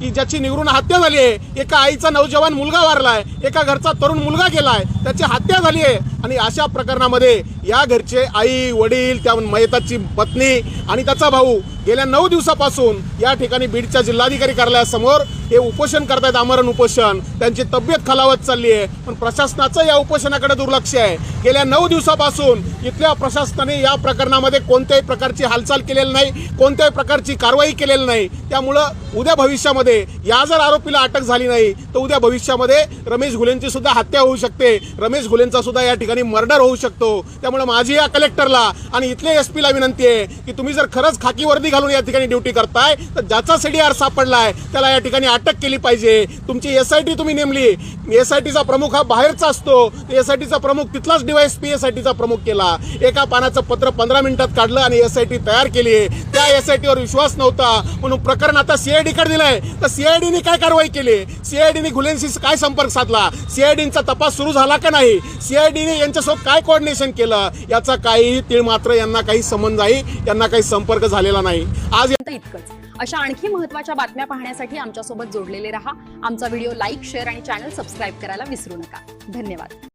की ज्याची निवडून हत्या झाली आहे, एका आईचा नौजवान मुलगा वारलाय, एका घरचा तरुण मुलगा गेलाय, त्याची हत्या झाली आहे। आणि अशा प्रकरणामध्ये या घरचे आई वडील, त्या मयताची पत्नी आणि त्याचा भाऊ गेल्या 9 दिवसापासून या ठिकाणी बीडच्या जिल्हाधिकारी कार्यालयासमोर हे उपोषण करतायत, आमरण उपोषण। त्यांची तब्येत खालावत चालली आहे, पण प्रशासनाचं या उपोषणाकडे दुर्लक्ष आहे। गेल्या 9 दिवसापासून इथल्या प्रशासनाने या प्रकरणामध्ये कोणत्याही प्रकारची हालचाल केलेली नाही, कोणत्याही प्रकारची कारवाई केलेली नाही। त्यामुळं उद्या भविष्यामध्ये या जर आरोपीला अटक झाली नाही तर उद्या भविष्यामध्ये रमेश घुलेंची सुद्धा हत्या होऊ शकते, रमेश घुलेंचा सुद्धा या ठिकाणी मर्डर होऊ शकतो। त्यामुळे माझी या कलेक्टरला आणि इथले एसपीला विनंती आहे की तुम्ही जर खरंच खाकी वर्दी घालून या ठिकाणी ड्युटी करताय तर ज्याचा सीडीआर सापडलाय त्याला या ठिकाणी अटक केली पाहिजे। तुमची एसआयटी तुम्ही नेमली, एसआयटीचा प्रमुख हा बाहेरचा असतो, एसआयटीचा प्रमुख तिथलाच डीवायएसपी एसआयटीचा प्रमुख केला। एका पानाचं पत्र 15 मिनिटात काढलं आणि एसआयटी तयार केली। त्या एसआयटीवर विश्वास नव्हता म्हणून प्रकरण आता सीआयडीकडे दिलंय। तर सीआयडीने काय कारवाई केली? सीआयडीने घुलेंशी काय संपर्क साधला? सीआयडीचा तपास सुरू झाला का नाही? सीआयडीने यांच्यासोबत काय कोऑर्डिनेशन केलं? याचा काही तीळ मात्र यांना काही संबंध नाही, यांना काही संपर्क झालेला नाही। आज इतकंच। अशा आणखी महत्त्वाच्या बातम्या पाहण्यासाठी आमच्यासोबत जोडलेले रहा। आमचा व्हिडिओ लाईक, शेअर आणि चॅनल सबस्क्राईब करायला विसरू नका। धन्यवाद।